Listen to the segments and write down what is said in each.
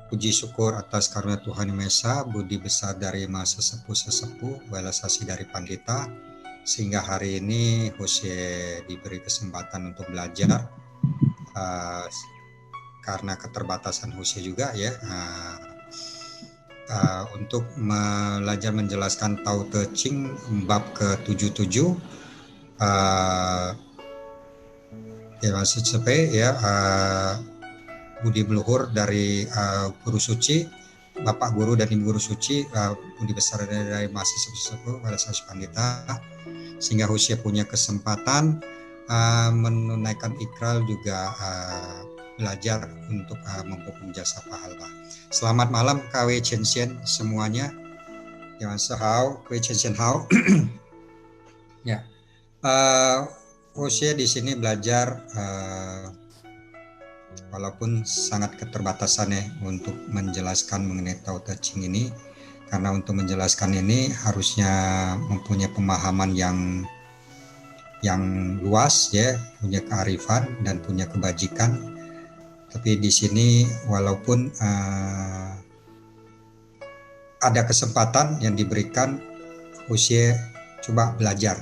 Puji syukur atas karunia Tuhan Yang Maha Esa, budi besar dari Maha Sesepuh-Sesepuh, welas asih dari Pandita, sehingga hari ini Hosea diberi kesempatan untuk belajar karena keterbatasan Hosea juga ya, untuk belajar menjelaskan Tao Te Ching bab ke-77 ya maksud ya budi meluhur dari guru suci, Bapak Guru dan Ibu Guru Suci, budi besar dari Maha Sesepuh welas asih Pandita, sehingga Hosea punya kesempatan menunaikan ikrar juga belajar untuk mempunyai jasa pahala. Selamat malam KW Chen semuanya. Yang sahau KW Chen hao. Ya. Hosea di sini belajar walaupun sangat keterbatasan ya untuk menjelaskan mengenai Tao Te Ching ini, karena untuk menjelaskan ini harusnya mempunyai pemahaman yang luas ya, punya kearifan dan punya kebajikan. Tapi di sini walaupun ada kesempatan yang diberikan, Hosea coba belajar.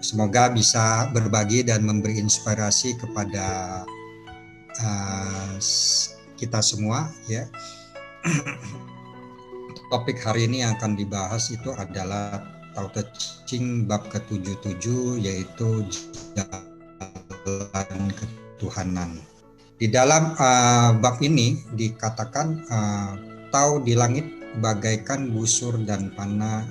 Semoga bisa berbagi dan memberi inspirasi kepada kita semua ya. Topik hari ini yang akan dibahas itu adalah Tao Te Ching bab ke-77, yaitu jalan ketuhanan. Di dalam bab ini dikatakan Tao di langit bagaikan busur dan panah,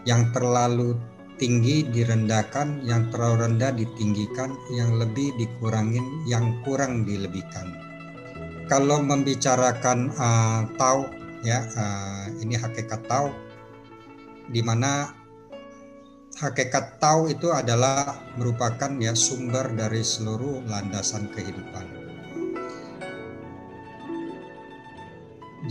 yang terlalu tinggi direndahkan, yang terlalu rendah ditinggikan, yang lebih dikurangin, yang kurang dilebihkan. Kalau membicarakan Tao ya, ini hakikat Tao, di mana hakikat Tao itu adalah merupakan ya sumber dari seluruh landasan kehidupan.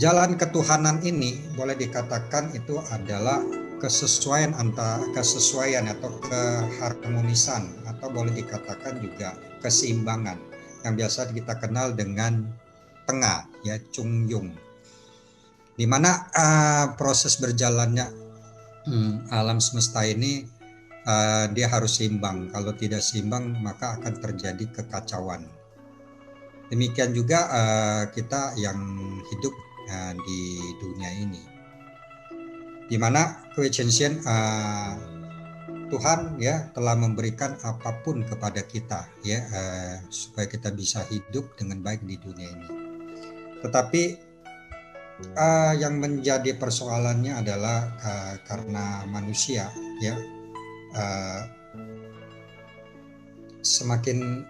Jalan ketuhanan ini boleh dikatakan itu adalah kesesuaian atau keharmonisan, atau boleh dikatakan juga keseimbangan yang biasa kita kenal dengan tengah ya, Chung Yung, di mana proses berjalannya alam semesta ini dia harus seimbang. Kalau tidak seimbang maka akan terjadi kekacauan. Demikian juga kita yang hidup di dunia ini, di mana kewicensian Tuhan ya telah memberikan apapun kepada kita ya, supaya kita bisa hidup dengan baik di dunia ini. Tetapi yang menjadi persoalannya adalah karena manusia ya semakin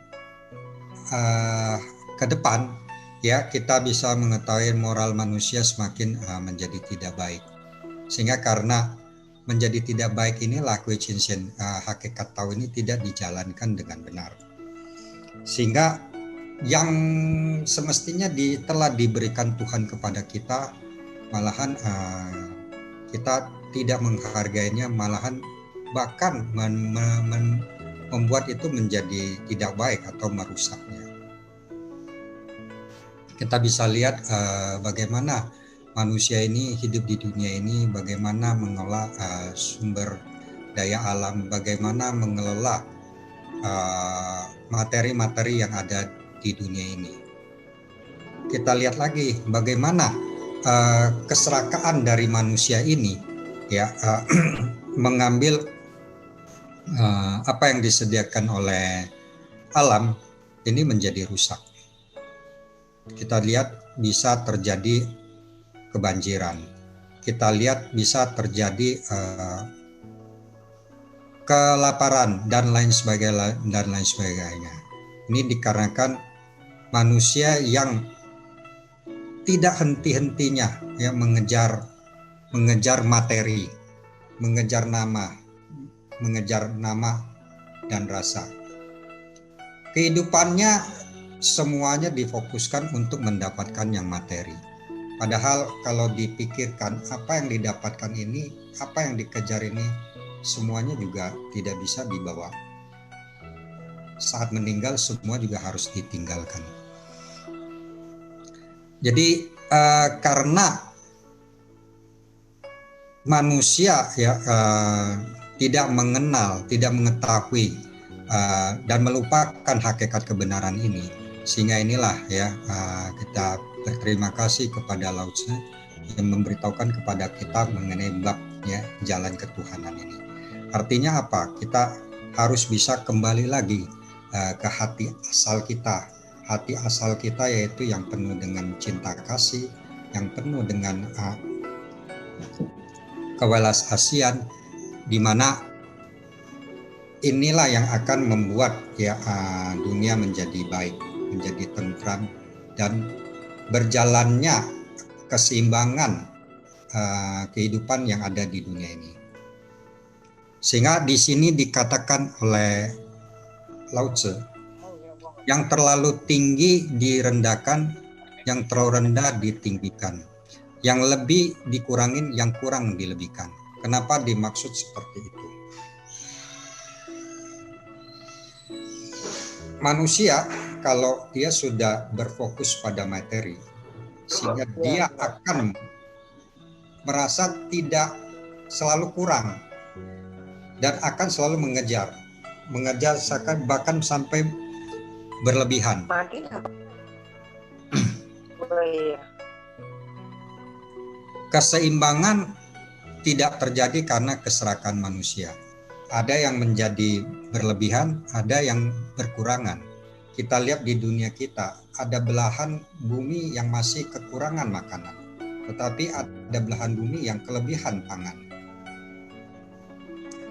ke depan ya, kita bisa mengetahui moral manusia semakin menjadi tidak baik. Sehingga karena menjadi tidak baik inilah kewicensian hakikat Tao ini tidak dijalankan dengan benar. Sehingga yang semestinya telah diberikan Tuhan kepada kita, malahan kita tidak menghargainya, malahan bahkan membuat itu menjadi tidak baik atau merusaknya. Kita bisa lihat bagaimana manusia ini hidup di dunia ini, bagaimana mengelola sumber daya alam, bagaimana mengelola materi-materi yang ada di dunia ini. Kita lihat lagi bagaimana keserakaan dari manusia ini ya mengambil apa yang disediakan oleh alam ini menjadi rusak. Kita lihat bisa terjadi kebanjiran, kita lihat bisa terjadi kelaparan dan lain sebagainya. Ini dikarenakan manusia yang tidak henti-hentinya ya mengejar materi, mengejar nama dan rasa. Kehidupannya semuanya difokuskan untuk mendapatkan yang materi. Padahal kalau dipikirkan apa yang didapatkan ini, apa yang dikejar ini, semuanya juga tidak bisa dibawa. Saat meninggal semua juga harus ditinggalkan. Jadi karena manusia ya tidak mengenal, tidak mengetahui dan melupakan hakikat kebenaran ini, sehingga inilah ya kita berterima kasih kepada Lao Tzu yang memberitahukan kepada kita mengenai bab ya jalan ketuhanan ini. Artinya apa? Kita harus bisa kembali lagi ke hati asal kita. Hati asal kita yaitu yang penuh dengan cinta kasih, yang penuh dengan kewelas asian, di mana inilah yang akan membuat ya dunia menjadi baik, menjadi tentram, dan berjalannya keseimbangan kehidupan yang ada di dunia ini. Sehingga di sini dikatakan oleh Lao Tzu, yang terlalu tinggi direndahkan, yang terlalu rendah ditinggikan, yang lebih dikurangin, yang kurang dilebihkan. Kenapa dimaksud seperti itu? Manusia kalau dia sudah berfokus pada materi, sehingga dia akan merasa tidak selalu kurang dan akan selalu mengejar bahkan sampai berlebihan. Keseimbangan tidak terjadi karena keserakan manusia. Ada yang menjadi berlebihan, ada yang berkurangan. Kita lihat di dunia kita, ada belahan bumi yang masih kekurangan makanan, tetapi ada belahan bumi yang kelebihan pangan.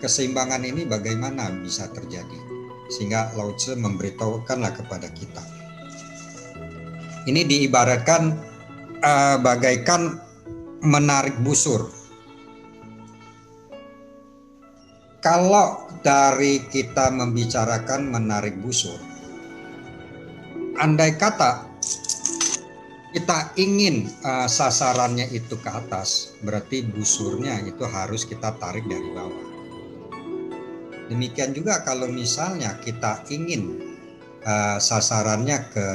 Keseimbangan ini bagaimana bisa terjadi? Sehingga Lao Tzu memberitahukanlah kepada kita. Ini diibaratkan bagaikan menarik busur. Kalau dari kita membicarakan menarik busur, andai kata kita ingin sasarannya itu ke atas, berarti busurnya itu harus kita tarik dari bawah. Demikian juga kalau misalnya kita ingin sasarannya ke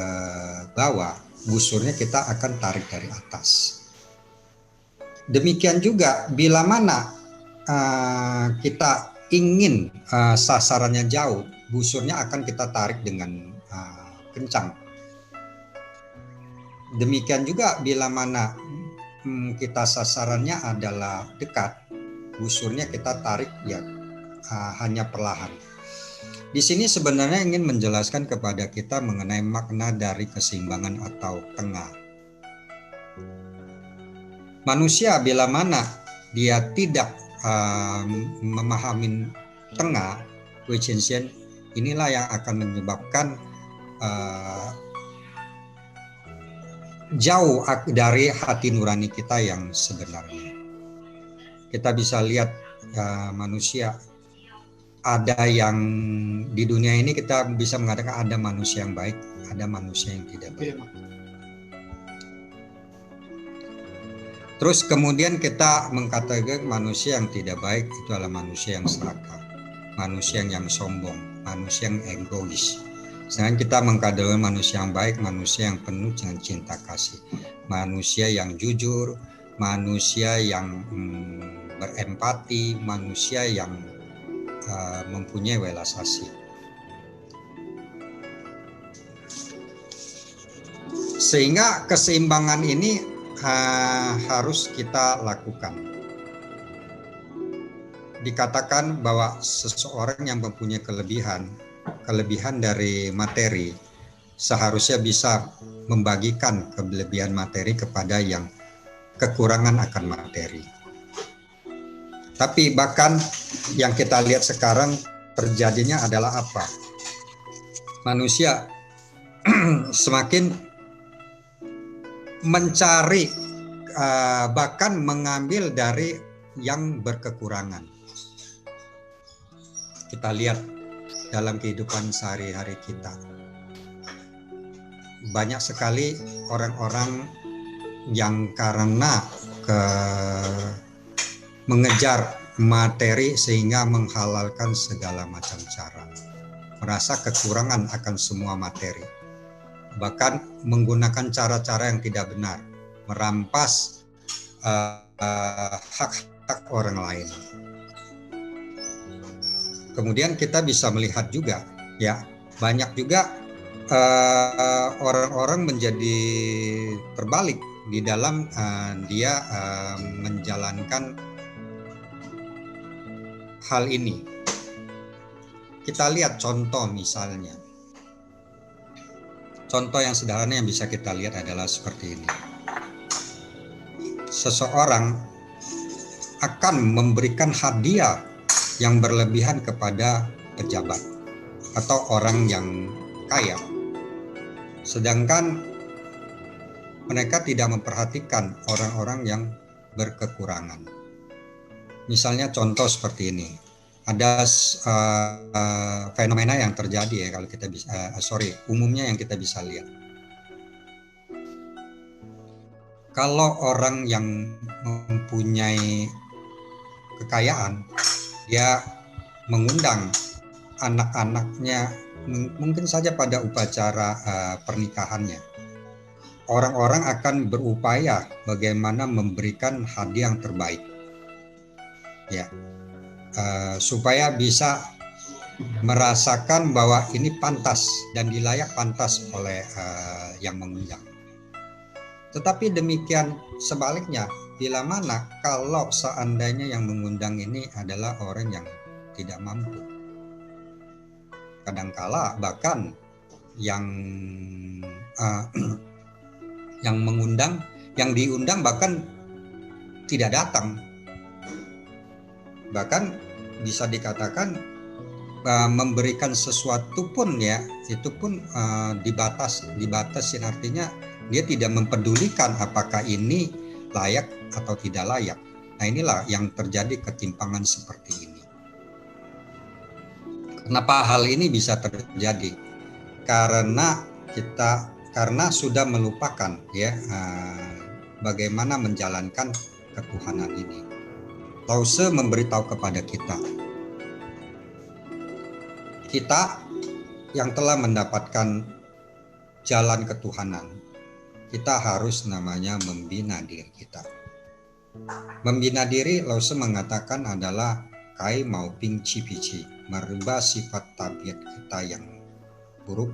bawah, busurnya kita akan tarik dari atas. Demikian juga bila mana kita ingin sasarannya jauh, busurnya akan kita tarik dengan kencang. Demikian juga bila mana kita sasarannya adalah dekat, busurnya kita tarik ya hanya perlahan. Di sini sebenarnya ingin menjelaskan kepada kita mengenai makna dari keseimbangan atau tengah. Manusia bila mana dia tidak memahami tengah, Wei-Chien-Hsien, inilah yang akan menyebabkan jauh dari hati nurani kita yang sebenarnya. Kita bisa lihat manusia, ada yang di dunia ini kita bisa mengatakan ada manusia yang baik, ada manusia yang tidak baik. Terus kemudian kita mengkategorikan manusia yang tidak baik itu adalah manusia yang serakah, manusia yang sombong, manusia yang egois. Sedangkan kita mengkategorikan manusia yang baik, manusia yang penuh dengan cinta kasih, manusia yang jujur, manusia yang berempati, manusia yang mempunyai welas asih. Sehingga keseimbangan ini harus kita lakukan. Dikatakan bahwa seseorang yang mempunyai kelebihan dari materi seharusnya bisa membagikan kelebihan materi kepada yang kekurangan akan materi. Tapi bahkan yang kita lihat sekarang terjadinya adalah apa? Manusia semakin mencari bahkan mengambil dari yang berkekurangan. Kita lihat dalam kehidupan sehari-hari kita. banyak sekali orang-orang yang karena mengejar materi sehingga menghalalkan segala macam cara, merasa kekurangan akan semua materi, bahkan menggunakan cara-cara yang tidak benar, merampas hak-hak orang lain. Kemudian kita bisa melihat juga, ya, banyak juga orang-orang menjadi terbalik di dalam dia menjalankan hal ini. Kita lihat contoh misalnya. Contoh yang sederhana yang bisa kita lihat adalah seperti ini. Seseorang akan memberikan hadiah yang berlebihan kepada pejabat atau orang yang kaya, sedangkan mereka tidak memperhatikan orang-orang yang berkekurangan. Misalnya contoh seperti ini, ada fenomena yang terjadi ya, kalau kita bisa umumnya yang kita bisa lihat. Kalau orang yang mempunyai kekayaan, dia mengundang anak-anaknya mungkin saja pada upacara pernikahannya. Orang-orang akan berupaya bagaimana memberikan hadiah yang terbaik, ya, supaya bisa merasakan bahwa ini pantas dan pantas oleh yang mengundang. Tetapi demikian sebaliknya, bila mana kalau seandainya yang mengundang ini adalah orang yang tidak mampu. Kadangkala bahkan yang mengundang, yang diundang bahkan tidak datang. Bahkan bisa dikatakan memberikan sesuatu pun ya, itu pun dibatasin, artinya dia tidak mempedulikan apakah ini layak atau tidak layak. Nah, inilah yang terjadi ketimpangan seperti ini. Kenapa hal ini bisa terjadi? Karena sudah melupakan ya bagaimana menjalankan ketuhanan ini. Lause memberitahu kepada kita yang telah mendapatkan jalan ketuhanan, kita harus namanya membina diri kita. Membina diri, Lause mengatakan adalah kai mau ping cipici, merubah sifat tabiat kita yang buruk,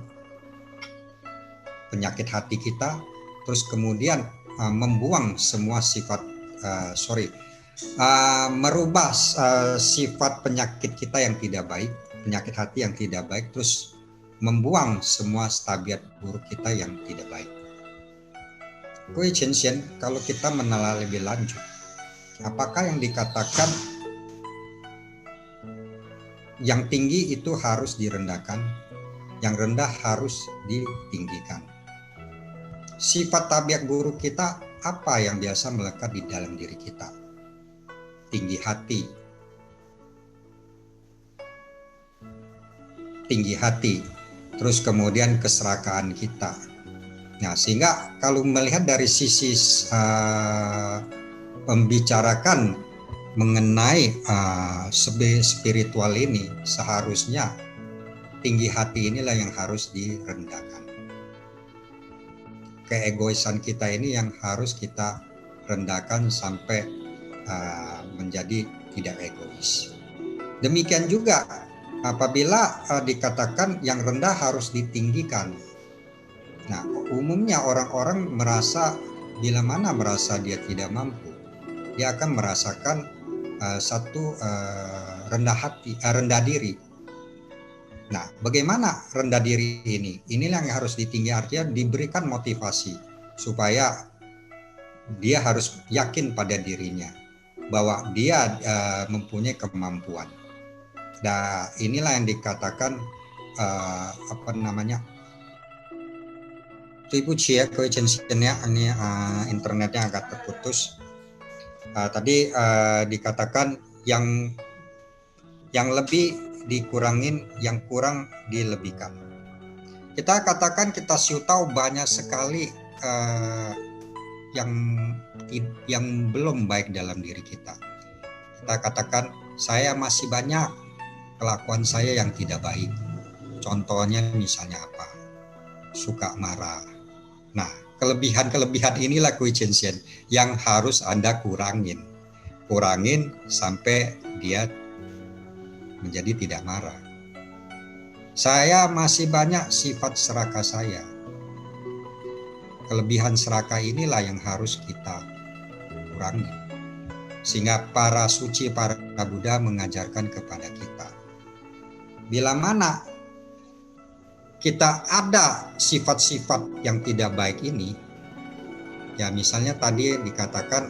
penyakit hati kita, terus kemudian membuang semua sifat merubah sifat penyakit kita yang tidak baik, penyakit hati yang tidak baik, terus membuang semua tabiat buruk kita yang tidak baik. Kalau kita menelaah lebih lanjut, apakah yang dikatakan yang tinggi itu harus direndahkan, yang rendah harus ditinggikan? Sifat tabiat buruk kita apa yang biasa melekat di dalam diri kita? Tinggi hati, terus kemudian keserakahan kita. Nah, sehingga kalau melihat dari sisi membicarakan mengenai spiritual ini, seharusnya tinggi hati inilah yang harus direndahkan. Keegoisan kita ini yang harus kita rendahkan sampai menjadi tidak egois. Demikian juga apabila dikatakan yang rendah harus ditinggikan. Nah, umumnya orang-orang merasa bila mana merasa dia tidak mampu, dia akan merasakan rendah diri. Nah, bagaimana rendah diri ini? Inilah yang harus ditinggi, artinya diberikan motivasi supaya dia harus yakin pada dirinya bahwa dia mempunyai kemampuan. Nah, inilah yang dikatakan ini internetnya agak terputus. Tadi dikatakan yang lebih dikurangin, yang kurang dilebihkan. Kita katakan kita siu tahu banyak sekali yang belum baik dalam diri kita. Kita katakan saya masih banyak kelakuan saya yang tidak baik. Contohnya misalnya apa? Suka marah. Nah, kelebihan-kelebihan inilah Kuichinshen yang harus Anda kurangin sampai dia menjadi tidak marah. Saya masih banyak sifat serakah saya. Kelebihan serakah inilah yang harus kita kurangi. Sehingga para suci, para Buddha mengajarkan kepada kita. Bila mana kita ada sifat-sifat yang tidak baik ini, ya misalnya tadi dikatakan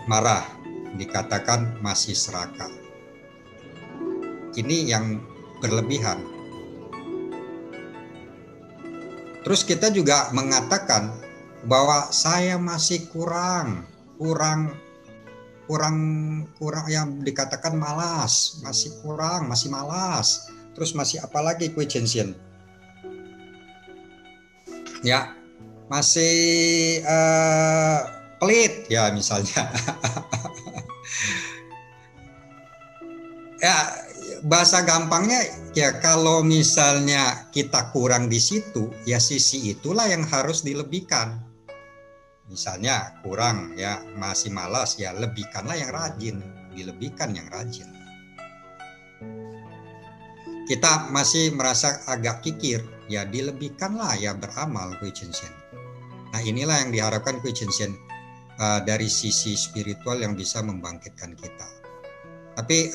marah, dikatakan masih serakah. Ini yang berlebihan. Terus kita juga mengatakan bahwa saya masih kurang yang dikatakan malas, masih malas. Terus masih apa lagi Kuichinshen? Ya, masih pelit ya misalnya. Ya, bahasa gampangnya ya kalau misalnya kita kurang di situ, ya sisi itulah yang harus dilebihkan. Misalnya kurang ya masih malas, ya lebihkanlah yang rajin, dilebihkan yang rajin. Kita masih merasa agak kikir, ya dilebihkanlah ya beramal Kuichinshen. Nah inilah yang diharapkan Kuichinshen dari sisi spiritual yang bisa membangkitkan kita. Tapi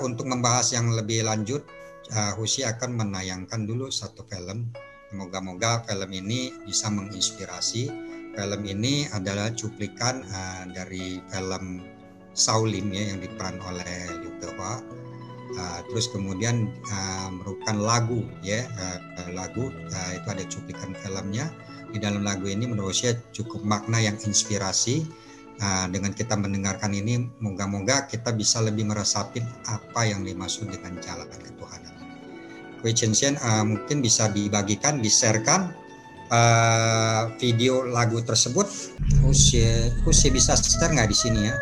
untuk membahas yang lebih lanjut, Husi akan menayangkan dulu satu film. Moga-moga film ini bisa menginspirasi. Film ini adalah cuplikan dari film Shaolin ya yang diperan oleh Liu Tehua. Terus kemudian merupakan lagu ya, itu ada cuplikan filmnya. Di dalam lagu ini menurut saya cukup makna yang inspirasi. Dengan kita mendengarkan ini, moga-moga kita bisa lebih meresapi apa yang dimaksud dengan jalan ketuhanan. Kuichinshen mungkin bisa dibagikan, di-sharekan video lagu tersebut. Husi bisa share nggak di sini ya?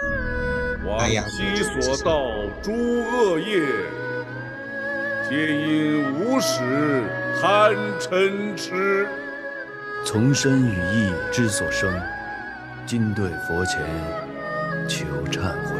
往昔所道诸恶业，皆因无始贪嗔痴。从身语意之所生，今对佛前求忏悔。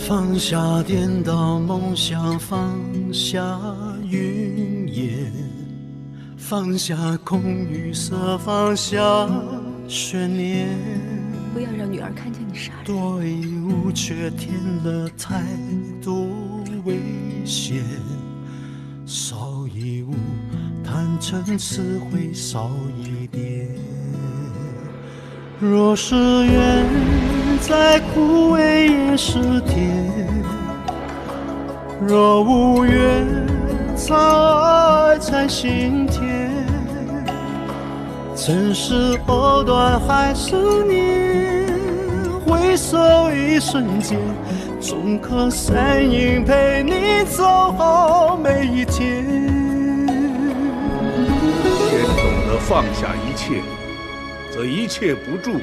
放下颠倒梦想，放下云烟，放下空与色，放下悬念。不要让女儿看见你傻人。多一物却添了太多危险，少一物贪嗔痴会少一点。若是缘再苦味也是甜，若无缘常爱才心甜。真是藕断还是念，回首一瞬间，总可身影陪你走好每一天。先懂得放下一切，则一切不住，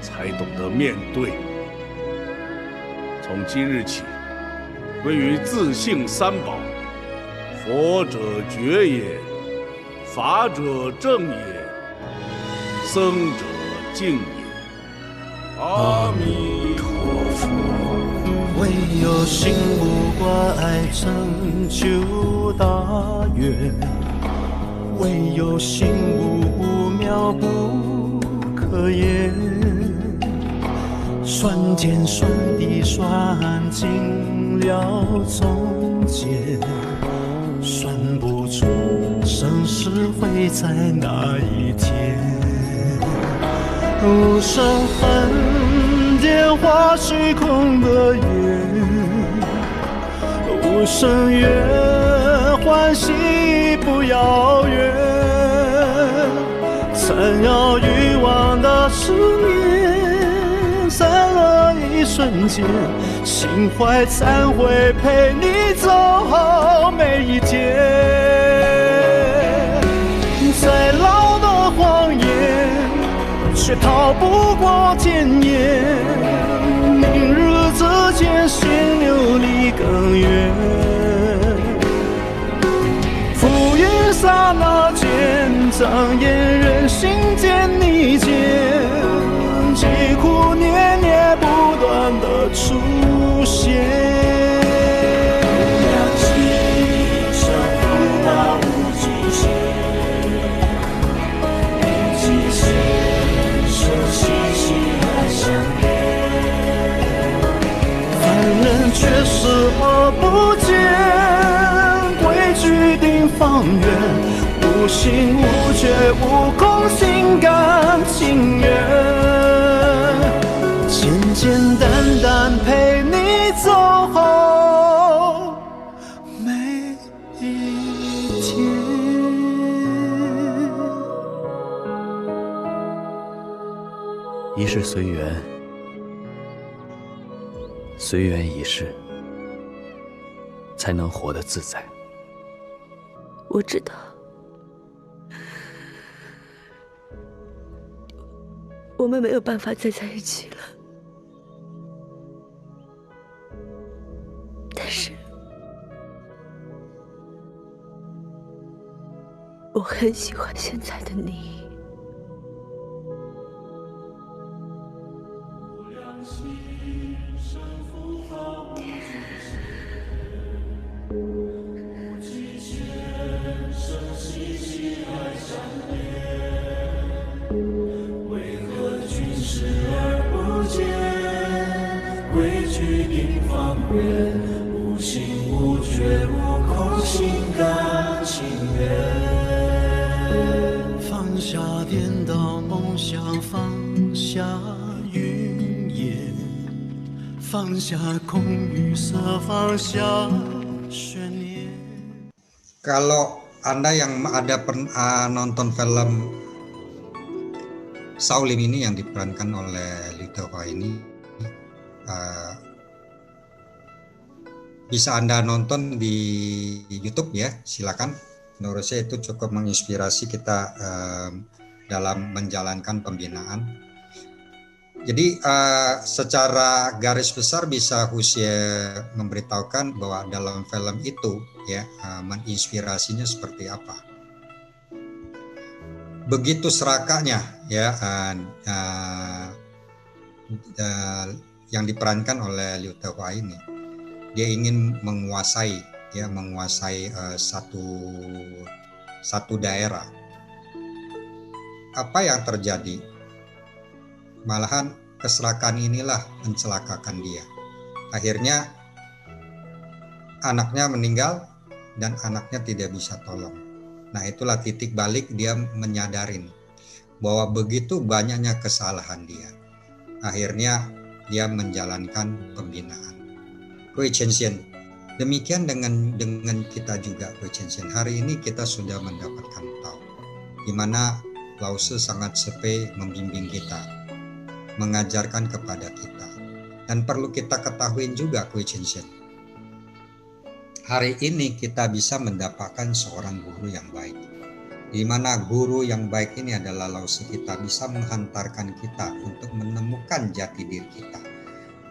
才懂得面对。从今日起，归于自性三宝：佛者觉也，法者正也，僧者净也。阿弥陀佛。唯有心无挂碍成就大愿，唯有心无妙不可言。算天算地算尽了终结，算不出生死会在哪一天。无声恨电化虚空的缘，无声怨欢喜不遥远。缠绕欲望的思念，散了一瞬间，心怀忏悔陪你走好每一天。再老的谎言却逃不过检验，明日之间心流离更远。浮云刹那间，障眼人心间逆间，疾苦念念不断的出现。却视而不见，规矩定方圆，无心无觉无空，心甘情愿，简简单单陪你走好每一天。一世随缘，随缘一世，才能活得自在。我知道，我们没有办法再在一起了，但是我很喜欢现在的你。规矩定方圆，无心无觉无空，心甘情愿。放下颠倒梦想，放下云烟，放下空与色，放下悬念。 Kalau Anda yang pernah nonton film Shaolin ini yang diperankan oleh Liu Dehua ini, bisa Anda nonton di YouTube ya, silakan. Menurut saya itu cukup menginspirasi kita dalam menjalankan pembinaan. Jadi secara garis besar bisa Husye memberitahukan bahwa dalam film itu ya menginspirasinya seperti apa. Begitu serakahnya ya yang diperankan oleh Liu Dehua ini, dia ingin menguasai satu daerah. Apa yang terjadi? Malahan keserakahan inilah mencelakakan dia. Akhirnya anaknya meninggal dan anaknya tidak bisa tolong. Nah, itulah titik balik dia menyadarin bahwa begitu banyaknya kesalahan dia. Akhirnya dia menjalankan pembinaan. Kui Chen-hsien, demikian dengan kita juga Kui Chen-hsien. Hari ini kita sudah mendapatkan tahu di mana Lao Tzu sangat sepe membimbing kita, mengajarkan kepada kita. Dan perlu kita ketahui juga Kui Chen-hsien, hari ini kita bisa mendapatkan seorang guru yang baik, di mana guru yang baik ini adalah Lao Tzu. Kita bisa menghantarkan kita untuk menemukan jati diri kita.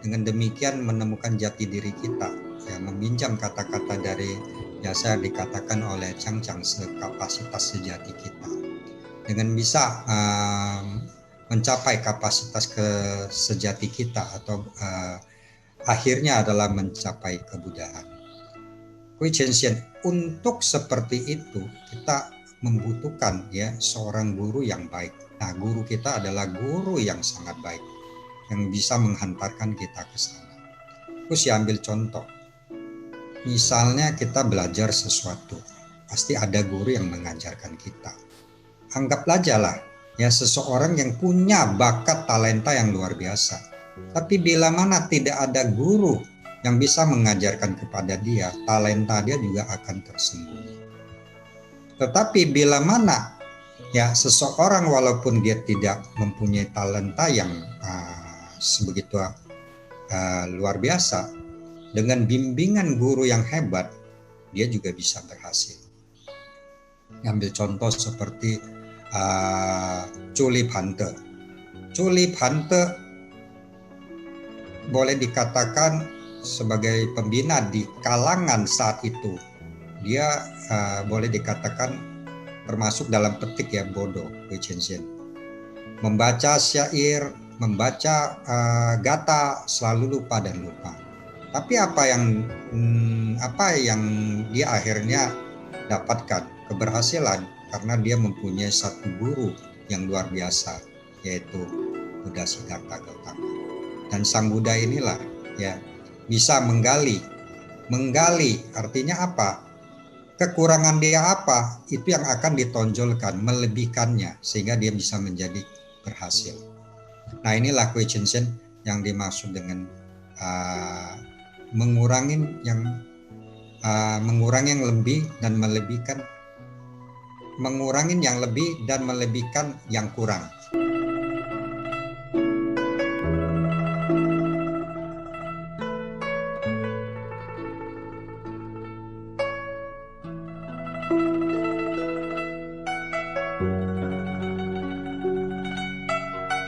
Dengan demikian menemukan jati diri kita, ya, meminjam kata-kata dari biasa dikatakan oleh Chang Chang kapasitas sejati kita. Dengan bisa mencapai kapasitas sejati kita atau akhirnya adalah mencapai kebudahan. Kuichen-shen, untuk seperti itu kita membutuhkan ya seorang guru yang baik. Nah, guru kita adalah guru yang sangat baik, yang bisa menghantarkan kita ke sana. Terus ya ambil contoh. Misalnya kita belajar sesuatu, pasti ada guru yang mengajarkan kita. Anggaplah aja lah, ya seseorang yang punya bakat talenta yang luar biasa. Tapi bila mana tidak ada guru yang bisa mengajarkan kepada dia, talenta dia juga akan tersembunyi. Tetapi bila mana ya seseorang walaupun dia tidak mempunyai talenta yang sebegitu luar biasa, dengan bimbingan guru yang hebat, dia juga bisa berhasil. Ambil contoh seperti Chu Li-Pante. Chu Li-Pante boleh dikatakan sebagai pembina di kalangan saat itu. Dia boleh dikatakan termasuk dalam petik ya bodoh, Kuichen-shen. Membaca syair, membaca gata selalu lupa dan lupa. Tapi apa yang dia akhirnya dapatkan keberhasilan karena dia mempunyai satu guru yang luar biasa, yaitu Buddha Siddhartha Gautama. Dan sang Buddha inilah ya bisa menggali artinya apa? Kekurangan dia apa? Itu yang akan ditonjolkan, melebihkannya sehingga dia bisa menjadi berhasil. Nah, inilah Kuichen-shen yang dimaksud dengan mengurangi yang lebih dan melebihkan, mengurangi yang lebih dan melebihkan yang kurang.